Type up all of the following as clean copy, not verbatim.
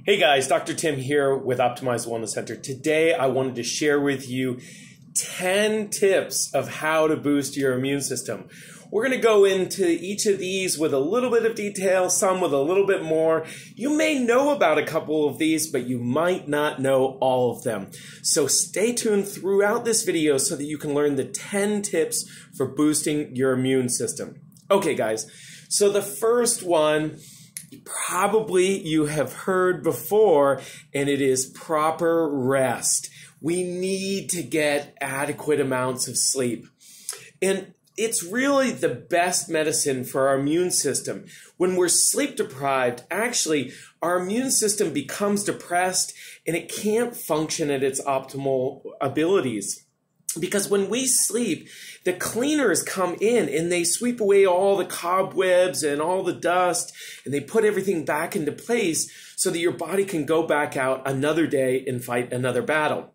Hey guys, Dr. Tim here with Optimized Wellness Center. Today I wanted to share with you 10 tips of how to boost your immune system. We're going to go into each of these with a little bit of detail, some with a little bit more. You may know about a couple of these, but you might not know all of them. So stay tuned throughout this video so that you can learn the 10 tips for boosting your immune system. Okay guys, so the first one probably you have heard before, and it is proper rest. We need to get adequate amounts of sleep. And it's really the best medicine for our immune system. When we're sleep deprived, actually, our immune system becomes depressed and it can't function at its optimal abilities. Because when we sleep, the cleaners come in and they sweep away all the cobwebs and all the dust, and they put everything back into place so that your body can go back out another day and fight another battle.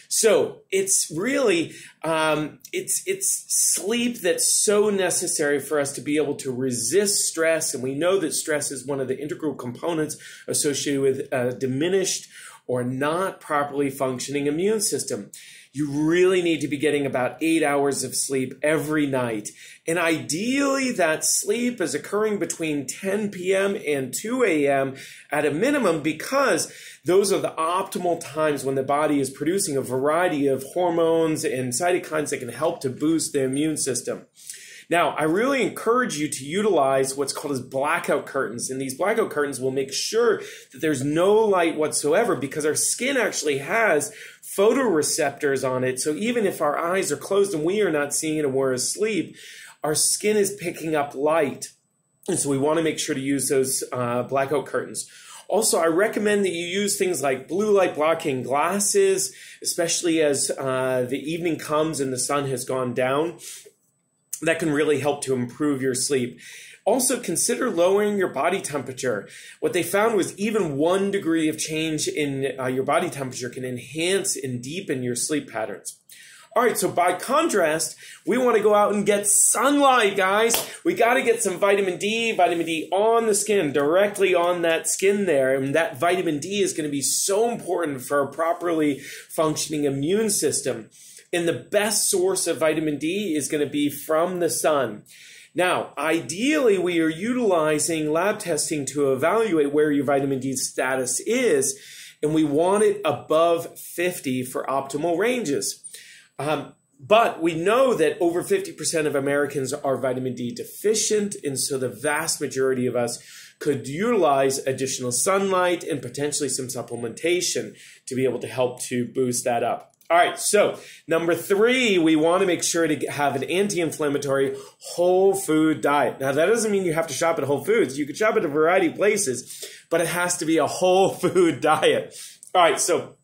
So it's really, it's sleep that's so necessary for us to be able to resist stress. And we know that stress is one of the integral components associated with a diminished or not properly functioning immune system. You really need to be getting about 8 hours of sleep every night. And ideally, that sleep is occurring between 10 p.m. and 2 a.m. at a minimum, because those are the optimal times when the body is producing a variety of hormones and cytokines that can help to boost the immune system. Now, I really encourage you to utilize what's called as blackout curtains. And these blackout curtains will make sure that there's no light whatsoever, because our skin actually has photoreceptors on it. So even if our eyes are closed and we are not seeing it and we're asleep, our skin is picking up light. And so we want to make sure to use those blackout curtains. Also, I recommend that you use things like blue light blocking glasses, especially as the evening comes and the sun has gone down. That can really help to improve your sleep. Also, consider lowering your body temperature. What they found was even 1 degree of change in your body temperature can enhance and deepen your sleep patterns. All right, so by contrast, we want to go out and get sunlight, guys. We got to get some vitamin D on the skin, directly on that skin there. And that vitamin D is going to be so important for a properly functioning immune system. And the best source of vitamin D is going to be from the sun. Now, ideally, we are utilizing lab testing to evaluate where your vitamin D status is, and we want it above 50 for optimal ranges. But we know that over 50% of Americans are vitamin D deficient, and so the vast majority of us could utilize additional sunlight and potentially some supplementation to be able to help to boost that up. All right, so number 3, we want to make sure to have an anti-inflammatory whole food diet. Now, that doesn't mean you have to shop at Whole Foods. You can shop at a variety of places, but it has to be a whole food diet. All right, so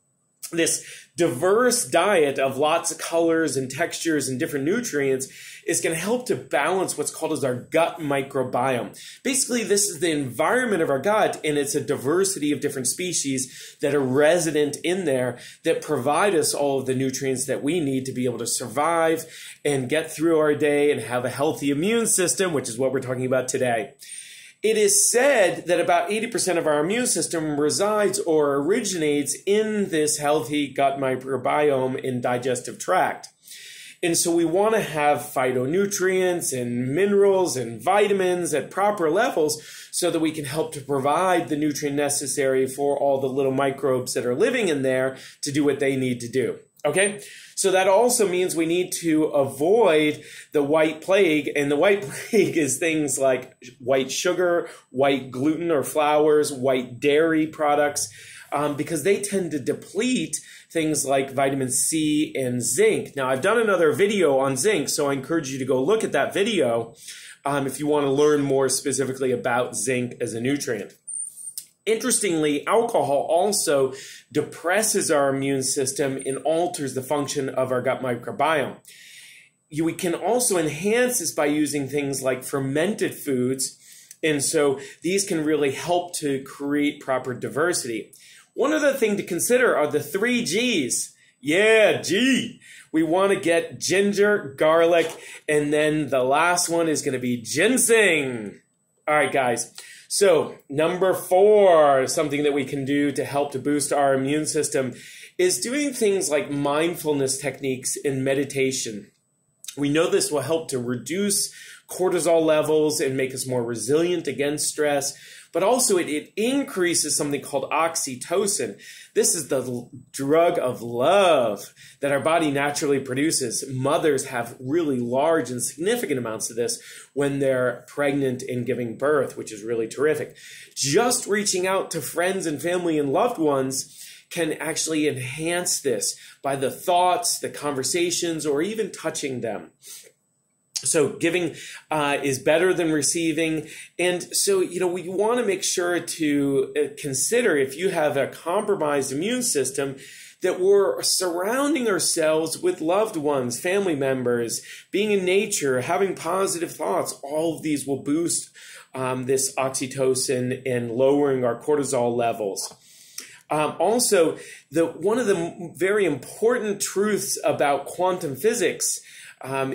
this diverse diet of lots of colors and textures and different nutrients is going to help to balance what's called as our gut microbiome. Basically, this is the environment of our gut, and it's a diversity of different species that are resident in there that provide us all of the nutrients that we need to be able to survive and get through our day and have a healthy immune system, which is what we're talking about today. It is said that about 80% of our immune system resides or originates in this healthy gut microbiome and digestive tract. And so we want to have phytonutrients and minerals and vitamins at proper levels so that we can help to provide the nutrient necessary for all the little microbes that are living in there to do what they need to do. Okay, so that also means we need to avoid the white plague, and the white plague is things like white sugar, white gluten or flours, white dairy products, because they tend to deplete things like vitamin C and zinc. Now, I've done another video on zinc, so I encourage you to go look at that video if you want to learn more specifically about zinc as a nutrient. Interestingly, alcohol also depresses our immune system and alters the function of our gut microbiome. We can also enhance this by using things like fermented foods, and so these can really help to create proper diversity. One other thing to consider are the 3 G's. Yeah, G. We want to get ginger, garlic, and then the last one is going to be ginseng. All right, guys. So number 4, something that we can do to help to boost our immune system is doing things like mindfulness techniques in meditation. We know this will help to reduce cortisol levels and make us more resilient against stress, but also it increases something called oxytocin. This is the drug of love that our body naturally produces. Mothers have really large and significant amounts of this when they're pregnant and giving birth, which is really terrific. Just reaching out to friends and family and loved ones can actually enhance this by the thoughts, the conversations, or even touching them. So giving is better than receiving. And so, we want to make sure to consider, if you have a compromised immune system, that we're surrounding ourselves with loved ones, family members, being in nature, having positive thoughts. All of these will boost this oxytocin and lowering our cortisol levels. Also, one of the very important truths about quantum physics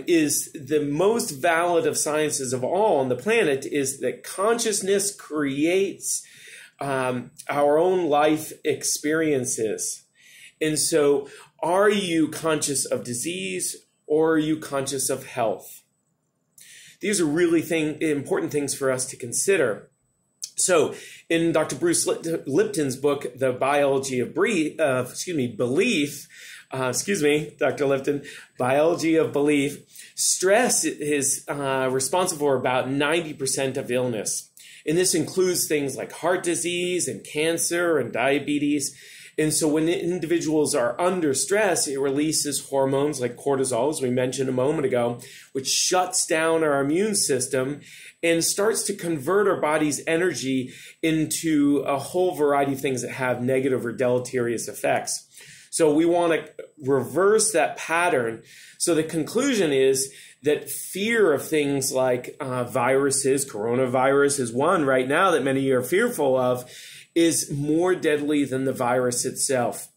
is the most valid of sciences of all on the planet is that consciousness creates our own life experiences. And so, are you conscious of disease or are you conscious of health? These are really important things for us to consider. So, in Dr. Bruce Lipton's book, The Biology of Belief, Dr. Lipton, Biology of Belief, stress is responsible for about 90% of illness. And this includes things like heart disease and cancer and diabetes. And so when individuals are under stress, it releases hormones like cortisol, as we mentioned a moment ago, which shuts down our immune system and starts to convert our body's energy into a whole variety of things that have negative or deleterious effects. So we want to reverse that pattern. So the conclusion is that fear of things like viruses, coronavirus is one right now that many are fearful of, is more deadly than the virus itself.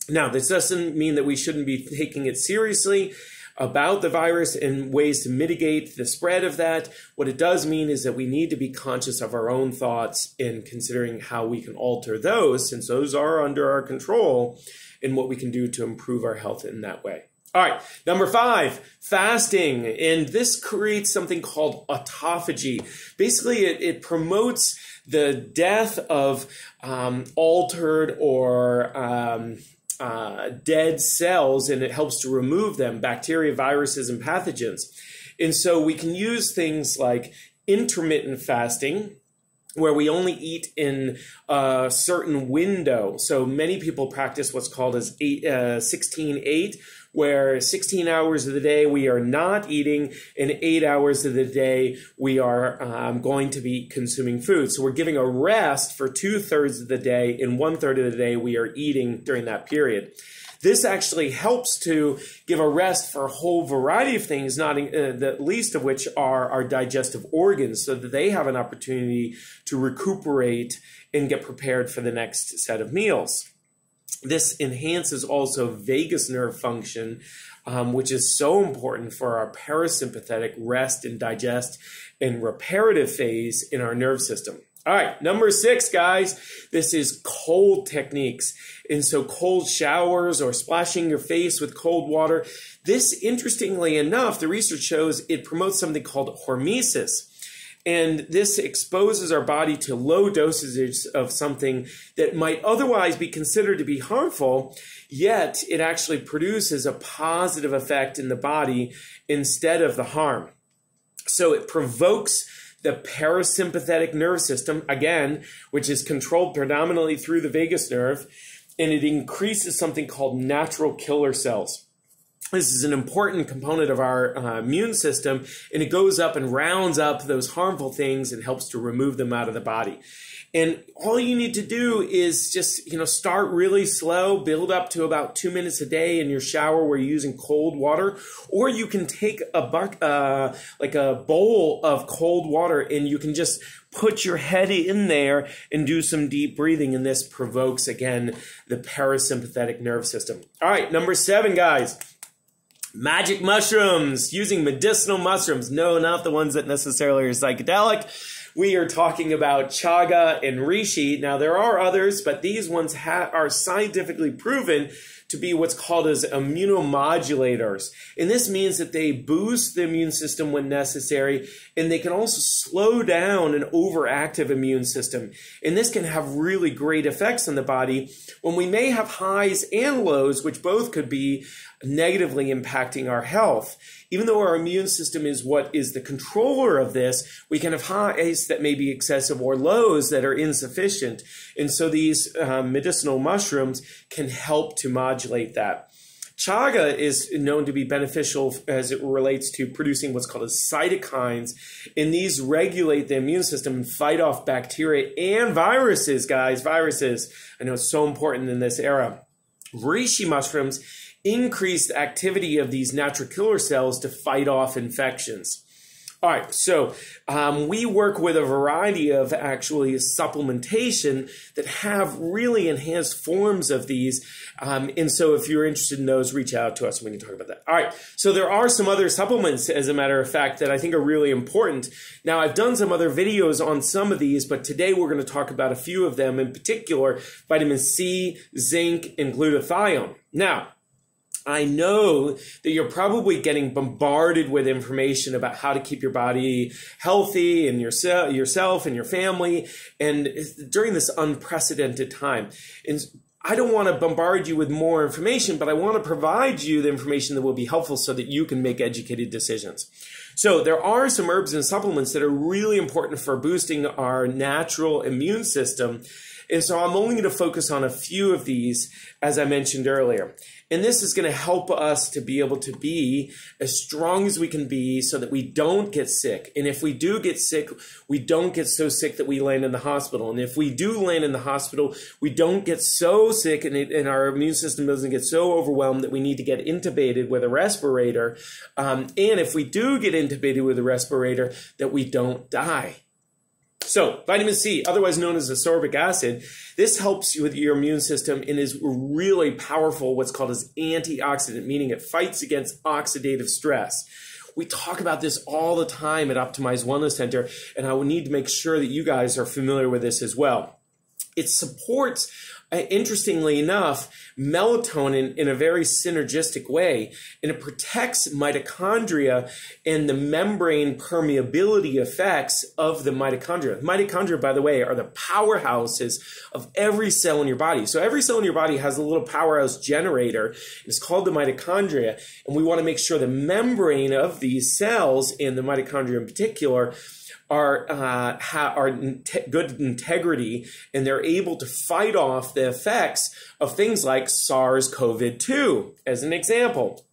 Now, this doesn't mean that we shouldn't be taking it seriously about the virus and ways to mitigate the spread of that. What it does mean is that we need to be conscious of our own thoughts in considering how we can alter those, since those are under our control, and what we can do to improve our health in that way. All right, number 5, fasting. And this creates something called autophagy. Basically, it promotes the death of altered or dead cells, and it helps to remove them, bacteria, viruses, and pathogens. And so we can use things like intermittent fasting, where we only eat in a certain window. So many people practice what's called as 16-8, where 16 hours of the day we are not eating, and 8 hours of the day we are going to be consuming food. So we're giving a rest for 2/3 of the day, and 1/3 of the day we are eating during that period. This actually helps to give a rest for a whole variety of things, not the least of which are our digestive organs, so that they have an opportunity to recuperate and get prepared for the next set of meals. This enhances also vagus nerve function, which is so important for our parasympathetic rest and digest and reparative phase in our nerve system. All right, number 6, guys, this is cold techniques. And so cold showers or splashing your face with cold water. This, interestingly enough, the research shows it promotes something called hormesis. And this exposes our body to low dosages of something that might otherwise be considered to be harmful, yet it actually produces a positive effect in the body instead of the harm. So it provokes the parasympathetic nerve system, again, which is controlled predominantly through the vagus nerve, and it increases something called natural killer cells. This is an important component of our immune system, and it goes up and rounds up those harmful things and helps to remove them out of the body. And all you need to do is just, start really slow, build up to about 2 minutes a day in your shower where you're using cold water, or you can take like a bowl of cold water and you can just put your head in there and do some deep breathing, and this provokes, again, the parasympathetic nerve system. All right, number 7, guys. Magic mushrooms, using medicinal mushrooms. No, not the ones that necessarily are psychedelic. we are talking about chaga and reishi. Now, there are others, but these ones are scientifically proven to be what's called as immunomodulators. And this means that they boost the immune system when necessary, and they can also slow down an overactive immune system. And this can have really great effects on the body when we may have highs and lows, which both could be negatively impacting our health. Even though our immune system is what is the controller of this, we can have highs that may be excessive or lows that are insufficient. And so these medicinal mushrooms can help to modulate that. Chaga is known to be beneficial as it relates to producing what's called as cytokines, and these regulate the immune system and fight off bacteria and viruses, guys. Viruses, I know it's so important in this era. Reishi mushrooms increase the activity of these natural killer cells to fight off infections. All right, so we work with a variety of actually supplementation that have really enhanced forms of these. And so if you're interested in those, reach out to us and we can talk about that. All right, so there are some other supplements, as a matter of fact, that I think are really important. Now, I've done some other videos on some of these, but today we're going to talk about a few of them, in particular, vitamin C, zinc, and glutathione. Now, I know that you're probably getting bombarded with information about how to keep your body healthy and yourself and your family, and during this unprecedented time. And I don't want to bombard you with more information, but I want to provide you the information that will be helpful so that you can make educated decisions. So there are some herbs and supplements that are really important for boosting our natural immune system. And so I'm only going to focus on a few of these, as I mentioned earlier. And this is going to help us to be able to be as strong as we can be so that we don't get sick. And if we do get sick, we don't get so sick that we land in the hospital. And if we do land in the hospital, we don't get so sick and our immune system doesn't get so overwhelmed that we need to get intubated with a respirator. And if we do get intubated with a respirator, that we don't die. So vitamin C, otherwise known as ascorbic acid, this helps you with your immune system and is really powerful, what's called as antioxidant, meaning it fights against oxidative stress. We talk about this all the time at Optimized Wellness Center, and I will need to make sure that you guys are familiar with this as well. It supports, interestingly enough, melatonin in a very synergistic way, and it protects mitochondria and the membrane permeability effects of the mitochondria. Mitochondria, by the way, are the powerhouses of every cell in your body. So every cell in your body has a little powerhouse generator. It's called the mitochondria, and we want to make sure the membrane of these cells, and the mitochondria in particular, are good integrity, and they're able to fight off the effects of things like SARS-CoV-2, as an example.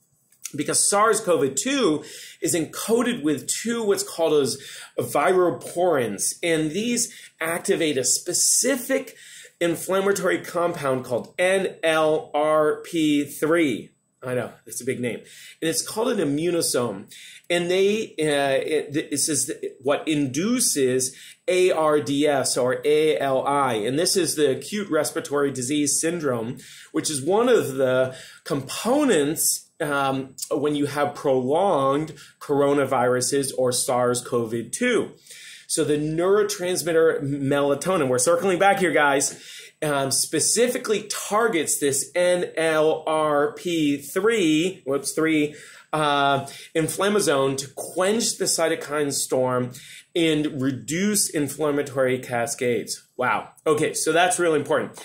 Because SARS-CoV-2 is encoded with two what's called as viroporins, and these activate a specific inflammatory compound called NLRP3. I know, it's a big name. And it's called an immunosome. And this is what induces ARDS or ALI. And this is the acute respiratory disease syndrome, which is one of the components when you have prolonged coronaviruses or SARS-CoV-2. So the neurotransmitter melatonin, we're circling back here, guys, specifically targets this NLRP3, inflammasome to quench the cytokine storm and reduce inflammatory cascades. Wow. Okay, so that's really important.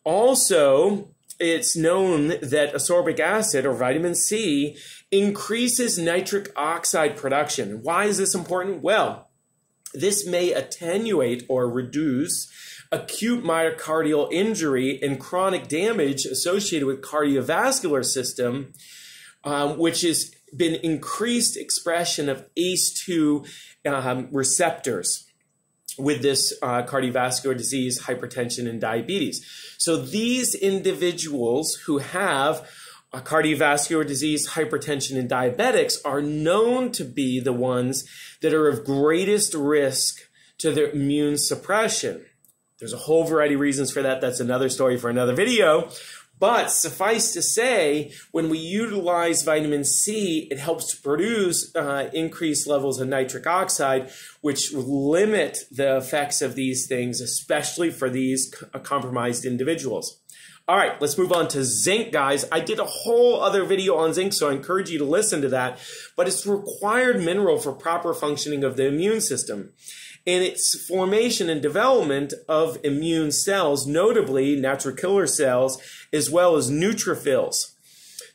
Also, it's known that ascorbic acid, or vitamin C, increases nitric oxide production. Why is this important? Well, this may attenuate or reduce acute myocardial injury and chronic damage associated with cardiovascular system, which has been increased expression of ACE2 receptors with this cardiovascular disease, hypertension, and diabetes. So these individuals who have cardiovascular disease, hypertension, and diabetics are known to be the ones that are of greatest risk to their immune suppression. There's a whole variety of reasons for that. That's another story for another video. But suffice to say, when we utilize vitamin C, it helps to produce increased levels of nitric oxide, which limit the effects of these things, especially for these compromised individuals. All right, let's move on to zinc, guys. I did a whole other video on zinc, so I encourage you to listen to that. But it's a required mineral for proper functioning of the immune system. In its formation and development of immune cells, notably natural killer cells, as well as neutrophils.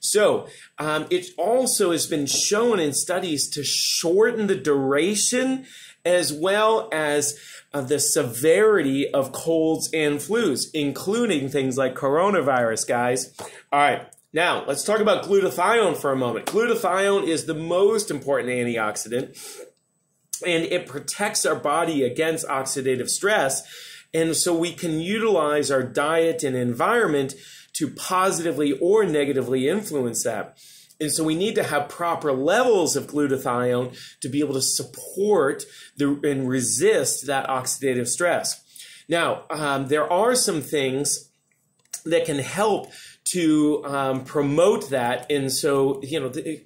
So it also has been shown in studies to shorten the duration as well as the severity of colds and flus, including things like coronavirus, guys. All right, now let's talk about glutathione for a moment. Glutathione is the most important antioxidant, and it protects our body against oxidative stress. And so we can utilize our diet and environment to positively or negatively influence that. And so we need to have proper levels of glutathione to be able to support and resist that oxidative stress. Now, there are some things that can help to promote that. And so,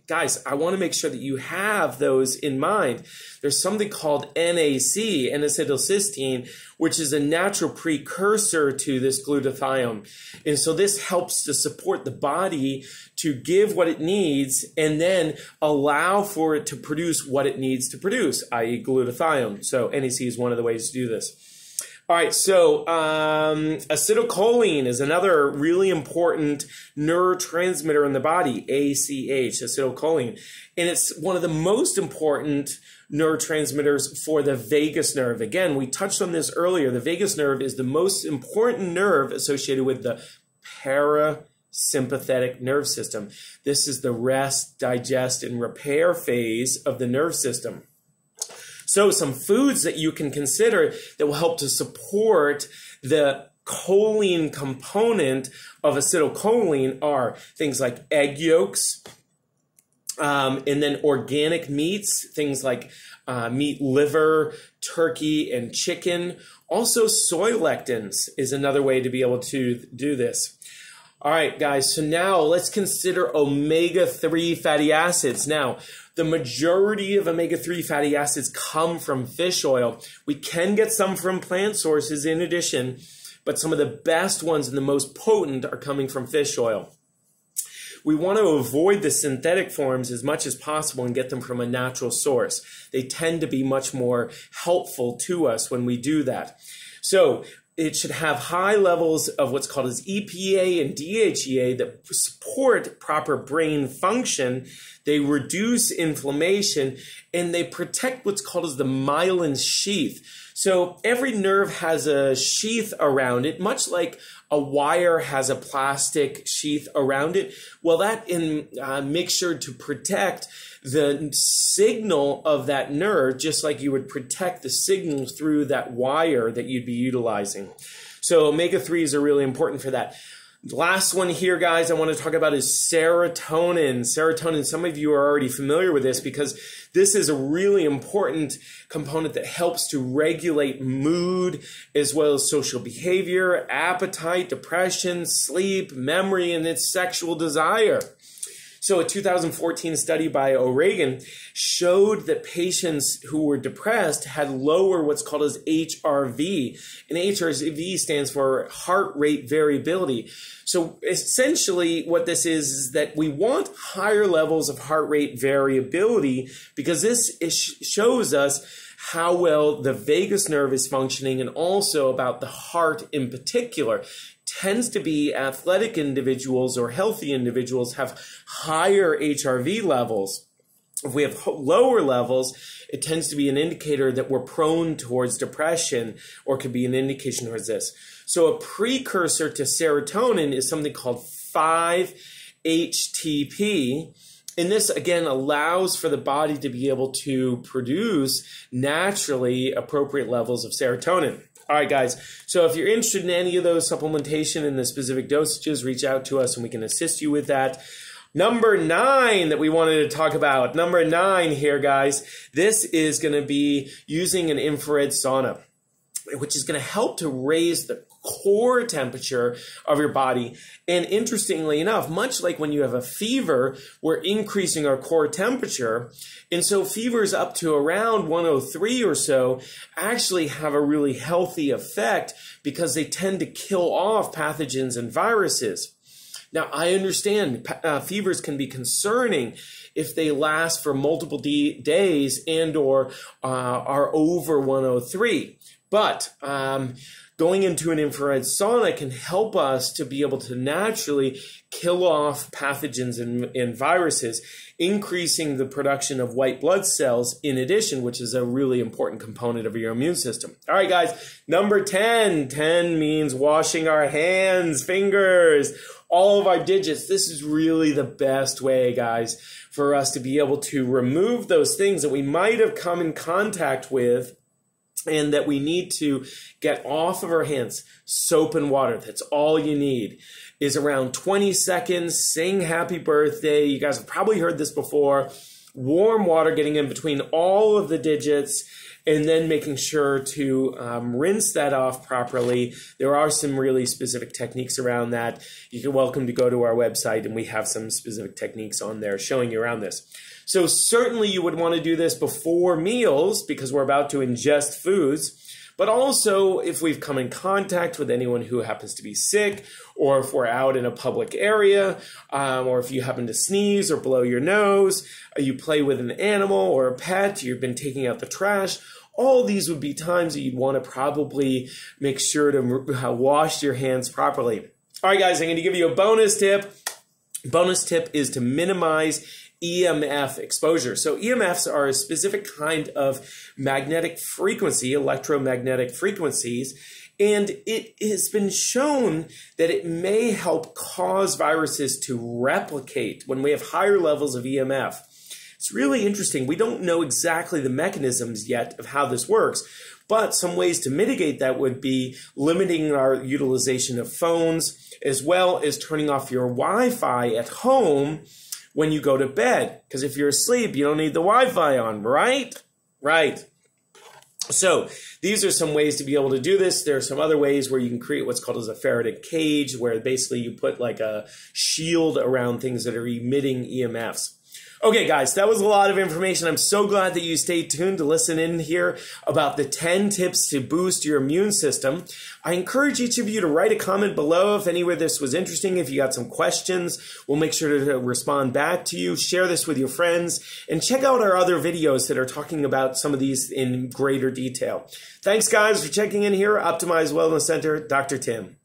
guys, I want to make sure that you have those in mind. There's something called NAC, N-acetylcysteine, which is a natural precursor to this glutathione. And so this helps to support the body to give what it needs and then allow for it to produce what it needs to produce, i.e. glutathione. So NAC is one of the ways to do this. All right, so acetylcholine is another really important neurotransmitter in the body, ACH, acetylcholine. And it's one of the most important neurotransmitters for the vagus nerve. Again, we touched on this earlier. The vagus nerve is the most important nerve associated with the parasympathetic nerve system. This is the rest, digest, and repair phase of the nerve system. So some foods that you can consider that will help to support the choline component of acetylcholine are things like egg yolks, and then organic meats, things like meat liver, turkey, and chicken. Also, soy lectins is another way to be able to do this. All right, guys, so now let's consider omega-3 fatty acids. Now, the majority of omega-3 fatty acids come from fish oil. We can get some from plant sources in addition, but some of the best ones and the most potent are coming from fish oil. We want to avoid the synthetic forms as much as possible and get them from a natural source. They tend to be much more helpful to us when we do that. So it should have high levels of what's called as EPA and DHEA that support proper brain function. They reduce inflammation, and they protect what's called as the myelin sheath. So every nerve has a sheath around it, much like a wire has a plastic sheath around it. Well, that makes sure to protect the signal of that nerve, just like you would protect the signal through that wire that you'd be utilizing. So omega-3s are really important for that. The last one here, guys, I want to talk about is serotonin. Serotonin, some of you are already familiar with this because this is a really important component that helps to regulate mood as well as social behavior, appetite, depression, sleep, memory, and its sexual desire. So a 2014 study by O'Regan showed that patients who were depressed had lower what's called as HRV. And HRV stands for heart rate variability. So essentially what this is that we want higher levels of heart rate variability because this shows us how well the vagus nerve is functioning and also about the heart in particular. Tends to be athletic individuals or healthy individuals have higher HRV levels. If we have lower levels, it tends to be an indicator that we're prone towards depression or could be an indication towards this. So a precursor to serotonin is something called 5-HTP. And this, again, allows for the body to be able to produce naturally appropriate levels of serotonin. All right, guys, so if you're interested in any of those supplementation and the specific dosages, reach out to us and we can assist you with that. Number 9 that we wanted to talk about. Number 9 here, guys. This is going to be using an infrared sauna, which is going to help to raise the core temperature of your body. And interestingly enough, much like when you have a fever, we're increasing our core temperature. And so fevers up to around 103 or so actually have a really healthy effect because they tend to kill off pathogens and viruses. Now, I understand fevers can be concerning if they last for multiple days and or are over 103. But going into an infrared sauna can help us to be able to naturally kill off pathogens and viruses, increasing the production of white blood cells in addition, which is a really important component of your immune system. All right, guys, number 10. 10 means washing our hands, fingers, all of our digits. This is really the best way, guys, for us to be able to remove those things that we might have come in contact with and that we need to get off of our hands. Soap and water, that's all you need. Is around 20 seconds, sing happy birthday. You guys have probably heard this before. Warm water getting in between all of the digits and then making sure to rinse that off properly. There are some really specific techniques around that. You're welcome to go to our website and we have some specific techniques on there showing you around this. So certainly you would want to do this before meals because we're about to ingest foods. But also, if we've come in contact with anyone who happens to be sick, or if we're out in a public area, or if you happen to sneeze or blow your nose, or you play with an animal or a pet, you've been taking out the trash, all these would be times that you'd want to probably make sure to wash your hands properly. All right, guys, I'm going to give you a bonus tip. Bonus tip is to minimize EMF exposure. So EMFs are a specific kind of magnetic frequency, electromagnetic frequencies, and it has been shown that it may help cause viruses to replicate when we have higher levels of EMF. It's really interesting. We don't know exactly the mechanisms yet of how this works, but some ways to mitigate that would be limiting our utilization of phones, as well as turning off your Wi-Fi at home when you go to bed. Because if you're asleep, you don't need the Wi-Fi on, right? Right. So these are some ways to be able to do this. There are some other ways where you can create what's called as a Faraday cage, where basically you put like a shield around things that are emitting EMFs. Okay, guys, that was a lot of information. I'm so glad that you stayed tuned to listen in here about the 10 tips to boost your immune system. I encourage each of you to write a comment below if anywhere this was interesting. If you got some questions, we'll make sure to respond back to you. Share this with your friends and check out our other videos that are talking about some of these in greater detail. Thanks, guys, for checking in here. Optimize Wellness Center, Dr. Tim.